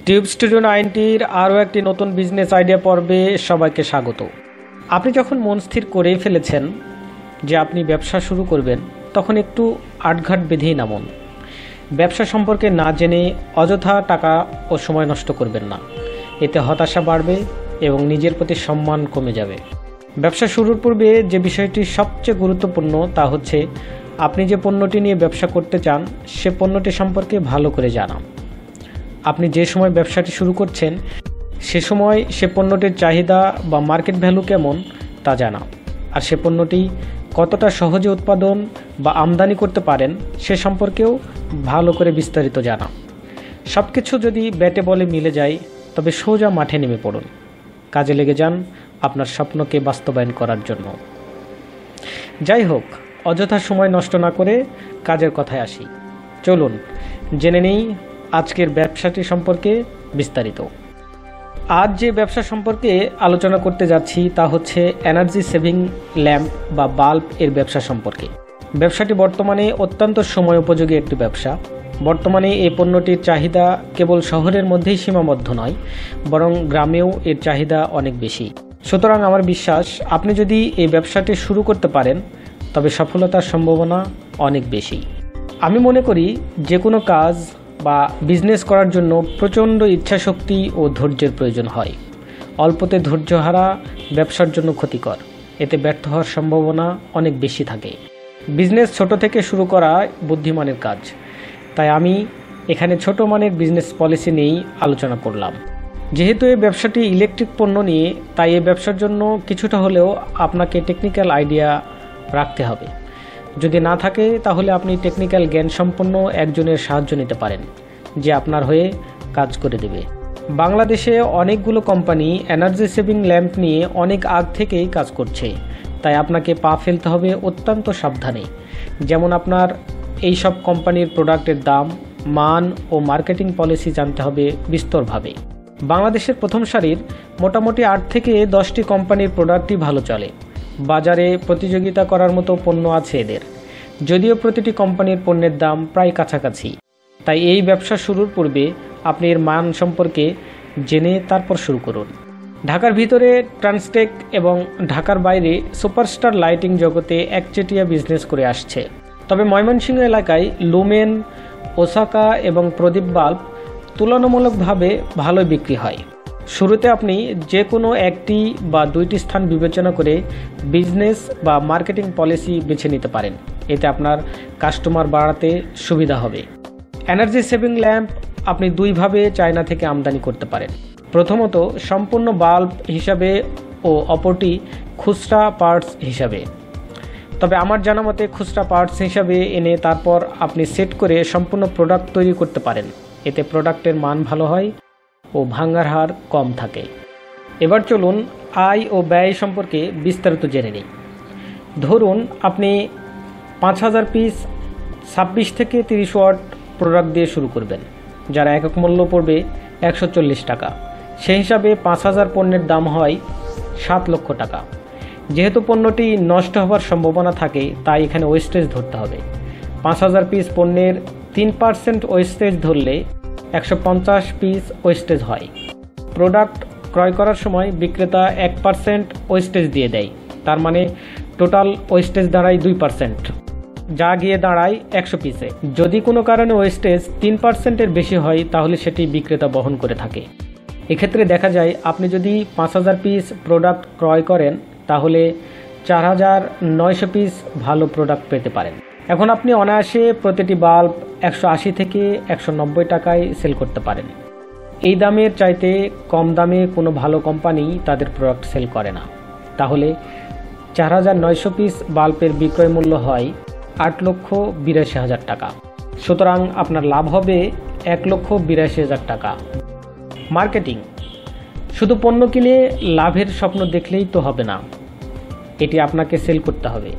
Tube studio 90-র আরও একটি নতুন বিজনেস আইডিয়া পর্বে সবাইকে স্বাগত। আপনি যখন মন স্থির করেই ফেলেছেন যে আপনি ব্যবসা শুরু করবেন, তখন একটু আটঘাট বেঁধেই নামুন। ব্যবসা সম্পর্কে না জেনে অযথা টাকা ও সময় নষ্ট করবেন না। এতে হতাশা বাড়বে এবং নিজের প্রতি সম্মান কমে যাবে। ব্যবসা শুরুর পূর্বে যে বিষয়টি সবচেয়ে গুরুত্বপূর্ণ তা হচ্ছে আপনি যে পণ্যটি নিয়ে ব্যবসা করতে চান সে পণ্যটি সম্পর্কে ভালো করে জানা। আপনি যে সময় ব্যবসাটি শুরু করছেন সে সময় সে পণ্যটির চাহিদা বা মার্কেট ভ্যালু কেমন তা জানা, আর সে পণ্যটি কতটা সহজে উৎপাদন বা আমদানি করতে পারেন সে সম্পর্কেও ভালো করে বিস্তারিত জানা। সব কিছু যদি ব্যাটে বলে মিলে যায় তবে সোজা মাঠে নেমে পড়ুন, কাজে লেগে যান আপনার স্বপ্নকে বাস্তবায়ন করার জন্য। যাই হোক, অযথা সময় নষ্ট না করে কাজের কথায় আসি। চলুন জেনে নেই আজকের ব্যবসাটি সম্পর্কে বিস্তারিত। আজ যে ব্যবসা সম্পর্কে আলোচনা করতে যাচ্ছি তা হচ্ছে এনার্জি সেভিং ল্যাম্প বা বাল্ব এর ব্যবসা সম্পর্কে। ব্যবসাটি বর্তমানে অত্যন্ত সময় উপযোগী একটি ব্যবসা। বর্তমানে এই পণ্যটির চাহিদা কেবল শহরের মধ্যেই সীমাবদ্ধ নয়, বরং গ্রামেও এর চাহিদা অনেক বেশি। সুতরাং আমার বিশ্বাস আপনি যদি এই ব্যবসাটি শুরু করতে পারেন তবে সফলতার সম্ভাবনা অনেক বেশি। আমি মনে করি যে কোনো কাজ বা বিজনেস করার জন্য প্রচণ্ড ইচ্ছাশক্তি ও ধৈর্যের প্রয়োজন হয়। অল্পতে ধৈর্যহারা ব্যবসার জন্য ক্ষতিকর, এতে ব্যর্থ হওয়ার সম্ভাবনা অনেক বেশি থাকে। বিজনেস ছোট থেকে শুরু করা বুদ্ধিমানের কাজ, তাই আমি এখানে ছোট মানের বিজনেস পলিসি নিয়েই আলোচনা করলাম। যেহেতু এই ব্যবসাটি ইলেকট্রিক পণ্য নিয়ে, তাই এই ব্যবসার জন্য কিছুটা হলেও আপনাকে টেকনিক্যাল আইডিয়া রাখতে হবে। যদি না থাকে তাহলে আপনি টেকনিক্যাল জ্ঞান সম্পন্ন একজনের সাহায্য নিতে পারেন, যে আপনার হয়ে কাজ করে দেবে। বাংলাদেশে অনেকগুলো কোম্পানি এনার্জি সেভিং ল্যাম্প নিয়ে অনেক আগ থেকেই কাজ করছে, তাই আপনাকে পা ফেলতে হবে অত্যন্ত সাবধানে। যেমন আপনার এই সব কোম্পানির প্রোডাক্টের দাম, মান ও মার্কেটিং পলিসি জানতে হবে বিস্তরভাবে। বাংলাদেশের প্রথম সারির মোটামুটি 8 থেকে 10টি কোম্পানির প্রোডাক্টই ভালো চলে। বাজারে প্রতিযোগিতা করার মতো পণ্য আছে এদের, যদিও প্রতিটি কোম্পানির পণ্যের দাম প্রায় কাছাকাছি। তাই এই ব্যবসা শুরুর পূর্বে আপনি এর মান সম্পর্কে জেনে তারপর শুরু করুন। ঢাকার ভিতরে ট্রান্সটেক এবং ঢাকার বাইরে সুপারস্টার লাইটিং জগতে একচেটিয়া বিজনেস করে আসছে। তবে ময়মনসিংহ এলাকায় লুমেন, ওসাকা এবং প্রদীপ বাল্ব তুলনামূলকভাবে ভালোই বিক্রি হয়। শুরুতে আপনি যে কোনো একটি বা 2টি স্থান বিবেচনা করে বিজনেস বা মার্কেটিং পলিসি বেছে নিতে পারেন। এতে আপনার কাস্টমার বাড়াতে সুবিধা হবে। এনার্জি সেভিং ল্যাম্প আপনি 2ভাবে চায়না থেকে আমদানি করতে পারেন। প্রথমত সম্পূর্ণ বাল্ব হিসাবে ও অপরটি খুচরা পার্টস হিসাবে। তবে আমার জানা মতে খুচরা পার্টস হিসাবে এনে তারপর আপনি সেট করে সম্পূর্ণ প্রোডাক্ট তৈরি করতে পারেন। এতে প্রোডাক্টের মান ভালো হয় ও ভাঙার হার কম থাকে। এবার চলুন আয় ও ব্যয় সম্পর্কে বিস্তারিত জেনে নিই। ধরুন আপনি 5000 পিস 26 থেকে 30 ওয়াট প্রোডাক্ট দিয়ে শুরু করবেন, যার একক মূল্য পড়বে 140 টাকা। সেই হিসাবে 5000 পণ্যের দাম হয় 7 লক্ষ টাকা। যেহেতু পণ্যটি নষ্ট হওয়ার সম্ভাবনা থাকে তাই এখানে ওয়েস্টেজ ধরতে হবে। 5000 পিস পণ্যের 3% ওয়েস্টেজ ধরলে 150 পিস ওয়েস্টেজ হয়। প্রোডাক্ট ক্রয় করার সময় বিক্রেতা 1% ওয়েস্টেজ দিয়ে দেয়, তার মানে টোটাল ওয়েস্টেজ দাঁড়ায় 2%, যা গিয়ে দাঁড়ায় 100 পিসে। যদি কোনো কারণে ওয়েস্টেজ 3%-এর বেশি হয় তাহলে সেটি বিক্রেতা বহন করে থাকে। এক্ষেত্রে দেখা যায় আপনি যদি 5000 পিস প্রোডাক্ট ক্রয় করেন তাহলে 4900 পিস ভালো প্রোডাক্ট পেতে পারেন। এখন আপনি অনায়াসে প্রতিটি বাল্ব 180 থেকে 190 টাকায় সেল করতে পারেন। এই দামের চাইতে কম দামে কোনো ভালো কোম্পানি তাদের প্রোডাক্ট সেল করে না। তাহলে 4900 পিস বাল্বের বিক্রয় মূল্য হয় 8,82,000 টাকা। সুতরাং আপনার লাভ হবে 1,82,000 টাকা। মার্কেটিং, শুধু পণ্য কিনে লাভের স্বপ্ন দেখলেই তো হবে না, এটি আপনাকে সেল করতে হবে।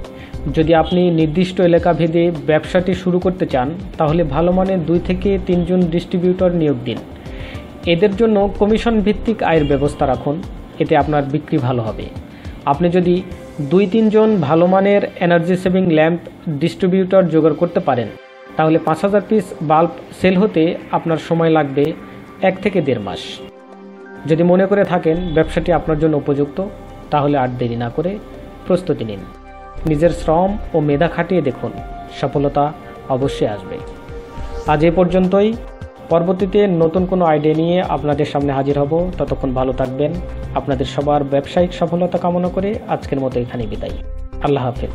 যদি আপনি নির্দিষ্ট এলাকা ভেদে ব্যবসাটি শুরু করতে চান তাহলে ভালো মানের 2 থেকে 3 জন ডিস্ট্রিবিউটর নিয়োগ দিন। এদের জন্য কমিশন ভিত্তিক আয়ের ব্যবস্থা রাখুন, এতে আপনার বিক্রি ভালো হবে। আপনি যদি 2-3 জন ভালো মানের এনার্জি সেভিং ল্যাম্প ডিস্ট্রিবিউটর জোগাড় করতে পারেন তাহলে 5000 পিস বাল্ব সেল হতে আপনার সময় লাগবে 1 থেকে 1.5 মাস। যদি মনে করে থাকেন ব্যবসাটি আপনার জন্য উপযুক্ত, তাহলে আর দেরি না করে প্রস্তুতি নিন। নিজের শ্রম ও মেধা খাটিয়ে দেখুন, সফলতা অবশ্যই আসবে। আজ এ পর্যন্তই। পরবর্তীতে নতুন কোনো আইডিয়া নিয়ে আপনাদের সামনে হাজির হব। ততক্ষণ ভালো থাকবেন। আপনাদের সবার ব্যবসায়িক সফলতা কামনা করে আজকের মতো এখানেই বিদায়। আল্লাহ হাফেজ।